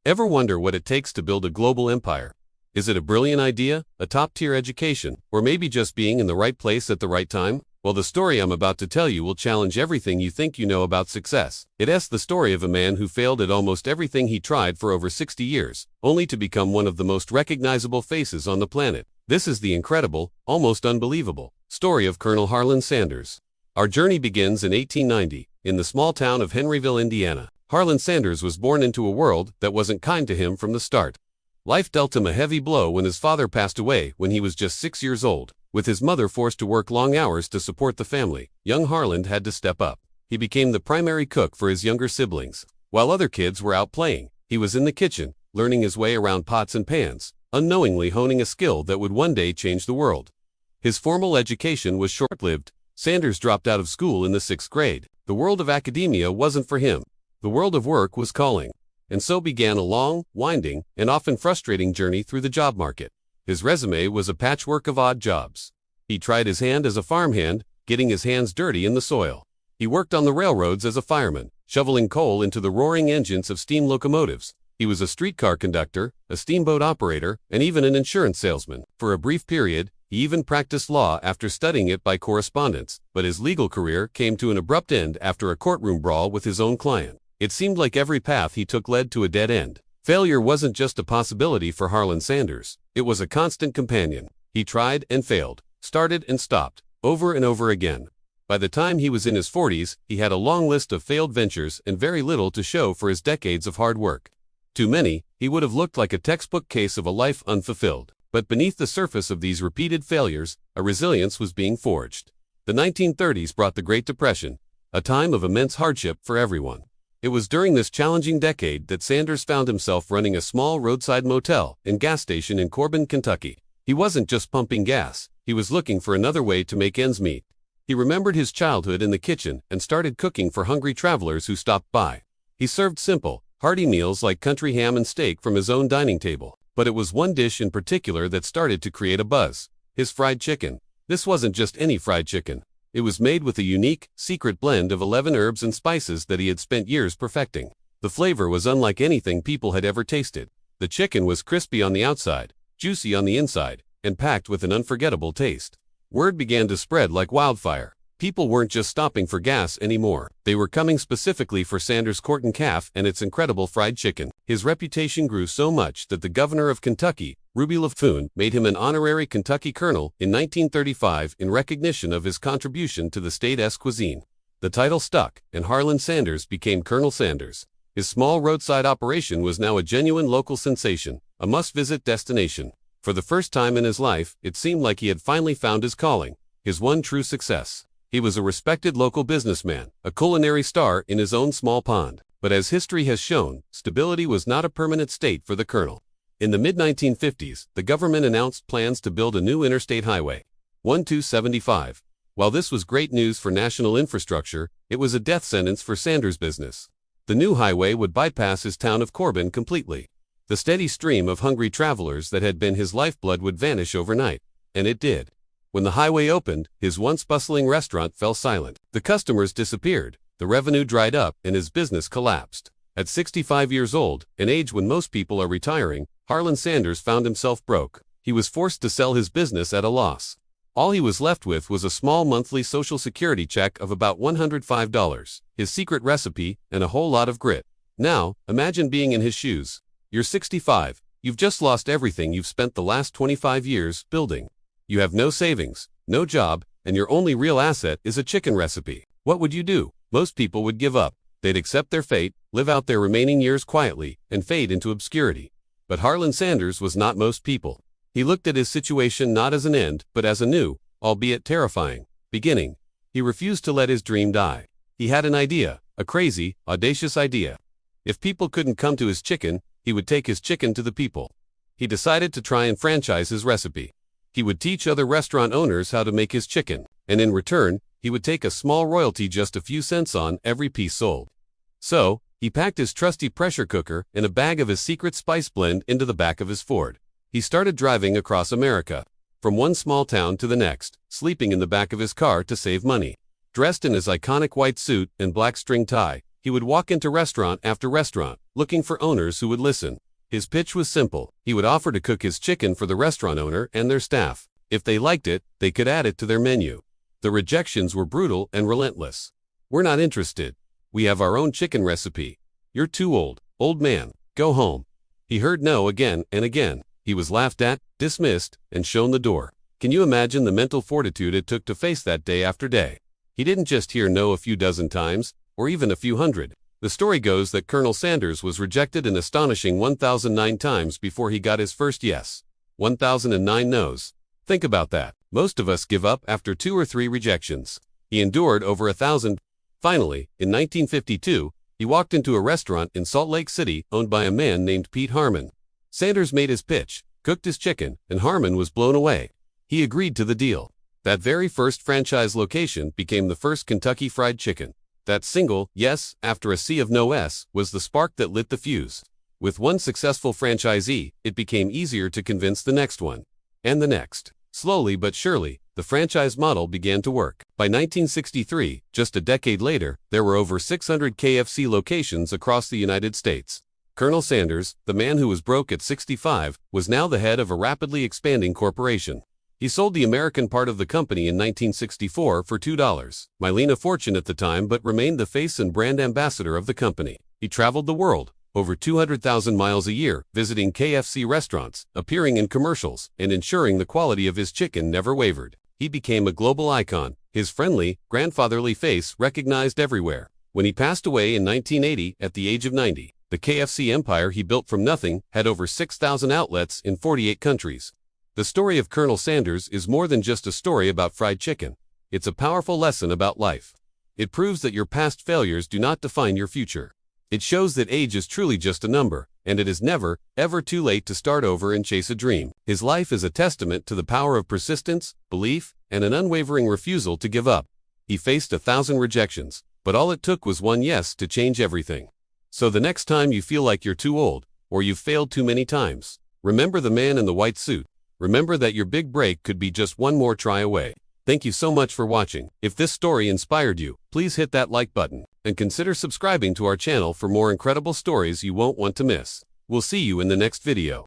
Ever wonder what it takes to build a global empire? Is it a brilliant idea, a top-tier education, or maybe just being in the right place at the right time? Well, the story I'm about to tell you will challenge everything you think you know about success. It's the story of a man who failed at almost everything he tried for over 60 years, only to become one of the most recognizable faces on the planet. This is the incredible, almost unbelievable, story of Colonel Harland Sanders. Our journey begins in 1890, in the small town of Henryville, Indiana. Harland Sanders was born into a world that wasn't kind to him from the start. Life dealt him a heavy blow when his father passed away when he was just 6 years old. With his mother forced to work long hours to support the family, young Harland had to step up. He became the primary cook for his younger siblings. While other kids were out playing, he was in the kitchen, learning his way around pots and pans, unknowingly honing a skill that would one day change the world. His formal education was short-lived. Sanders dropped out of school in the 6th grade. The world of academia wasn't for him. The world of work was calling. And so began a long, winding, and often frustrating journey through the job market. His resume was a patchwork of odd jobs. He tried his hand as a farmhand, getting his hands dirty in the soil. He worked on the railroads as a fireman, shoveling coal into the roaring engines of steam locomotives. He was a streetcar conductor, a steamboat operator, and even an insurance salesman. For a brief period, he even practiced law after studying it by correspondence, but his legal career came to an abrupt end after a courtroom brawl with his own client. It seemed like every path he took led to a dead end. Failure wasn't just a possibility for Harland Sanders. It was a constant companion. He tried and failed, started and stopped, over and over again. By the time he was in his 40s, he had a long list of failed ventures and very little to show for his decades of hard work. To many, he would have looked like a textbook case of a life unfulfilled. But beneath the surface of these repeated failures, a resilience was being forged. The 1930s brought the Great Depression, a time of immense hardship for everyone. It was during this challenging decade that Sanders found himself running a small roadside motel and gas station in Corbin, Kentucky. He wasn't just pumping gas, he was looking for another way to make ends meet. He remembered his childhood in the kitchen and started cooking for hungry travelers who stopped by. He served simple, hearty meals like country ham and steak from his own dining table. But it was one dish in particular that started to create a buzz: his fried chicken. This wasn't just any fried chicken. It was made with a unique, secret blend of 11 herbs and spices that he had spent years perfecting. The flavor was unlike anything people had ever tasted. The chicken was crispy on the outside, juicy on the inside, and packed with an unforgettable taste. Word began to spread like wildfire. People weren't just stopping for gas anymore. They were coming specifically for Sanders' Corton calf and its incredible fried chicken. His reputation grew so much that the governor of Kentucky, Ruby Laffoon, made him an honorary Kentucky colonel in 1935 in recognition of his contribution to the state's cuisine. The title stuck, and Harland Sanders became Colonel Sanders. His small roadside operation was now a genuine local sensation, a must-visit destination. For the first time in his life, it seemed like he had finally found his calling, his one true success. He was a respected local businessman, a culinary star in his own small pond. But as history has shown, stability was not a permanent state for the colonel. In the mid-1950s, the government announced plans to build a new interstate highway, 1275. While this was great news for national infrastructure, it was a death sentence for Sanders' business. The new highway would bypass his town of Corbin completely. The steady stream of hungry travelers that had been his lifeblood would vanish overnight. And it did. When the highway opened, his once bustling restaurant fell silent. The customers disappeared, the revenue dried up, and his business collapsed. At 65 years old, an age when most people are retiring, Harland Sanders found himself broke. He was forced to sell his business at a loss. All he was left with was a small monthly Social Security check of about $105, his secret recipe, and a whole lot of grit. Now, imagine being in his shoes. You're 65, you've just lost everything you've spent the last 25 years building. You have no savings, no job, and your only real asset is a chicken recipe. What would you do? Most people would give up. They'd accept their fate, live out their remaining years quietly, and fade into obscurity. But Harland Sanders was not most people. He looked at his situation not as an end, but as a new, albeit terrifying, beginning. He refused to let his dream die. He had an idea, a crazy, audacious idea. If people couldn't come to his chicken, he would take his chicken to the people. He decided to try and franchise his recipe. He would teach other restaurant owners how to make his chicken, and in return, he would take a small royalty, just a few cents on every piece sold. So, he packed his trusty pressure cooker and a bag of his secret spice blend into the back of his Ford. He started driving across America, from one small town to the next, sleeping in the back of his car to save money. Dressed in his iconic white suit and black string tie, He would walk into restaurant after restaurant, looking for owners who would listen. His pitch was simple. He would offer to cook his chicken for the restaurant owner and their staff. If they liked it, they could add it to their menu. The rejections were brutal and relentless. "We're not interested. We have our own chicken recipe. You're too old. Old man, go home." He heard no again and again. He was laughed at, dismissed, and shown the door. Can you imagine the mental fortitude it took to face that day after day? He didn't just hear no a few dozen times, or even a few hundred. The story goes that Colonel Sanders was rejected an astonishing 1,009 times before he got his first yes. 1,009 no's. Think about that. Most of us give up after 2 or 3 rejections. He endured over 1,000. Finally, in 1952, he walked into a restaurant in Salt Lake City owned by a man named Pete Harmon. Sanders made his pitch, cooked his chicken, and Harmon was blown away. He agreed to the deal. That very first franchise location became the first Kentucky Fried Chicken. That single yes after a sea of no s was the spark that lit the fuse. With one successful franchisee, it became easier to convince the next one. And the next. Slowly but surely, the franchise model began to work. By 1963, just a decade later, there were over 600 KFC locations across the United States. Colonel Sanders, the man who was broke at 65, was now the head of a rapidly expanding corporation. He sold the American part of the company in 1964 for $2 million, a fortune at the time, but remained the face and brand ambassador of the company. He traveled the world, over 200,000 miles a year, visiting KFC restaurants, appearing in commercials, and ensuring the quality of his chicken never wavered. He became a global icon, his friendly, grandfatherly face recognized everywhere. When he passed away in 1980 at the age of 90, the KFC empire he built from nothing had over 6,000 outlets in 48 countries. The story of Colonel Sanders is more than just a story about fried chicken. It's a powerful lesson about life. It proves that your past failures do not define your future. It shows that age is truly just a number, and it is never, ever too late to start over and chase a dream. His life is a testament to the power of persistence, belief, and an unwavering refusal to give up. He faced 1,000 rejections, but all it took was one yes to change everything. So the next time you feel like you're too old, or you've failed too many times, remember the man in the white suit. Remember that your big break could be just one more try away. Thank you so much for watching. If this story inspired you, please hit that like button, and consider subscribing to our channel for more incredible stories you won't want to miss. We'll see you in the next video.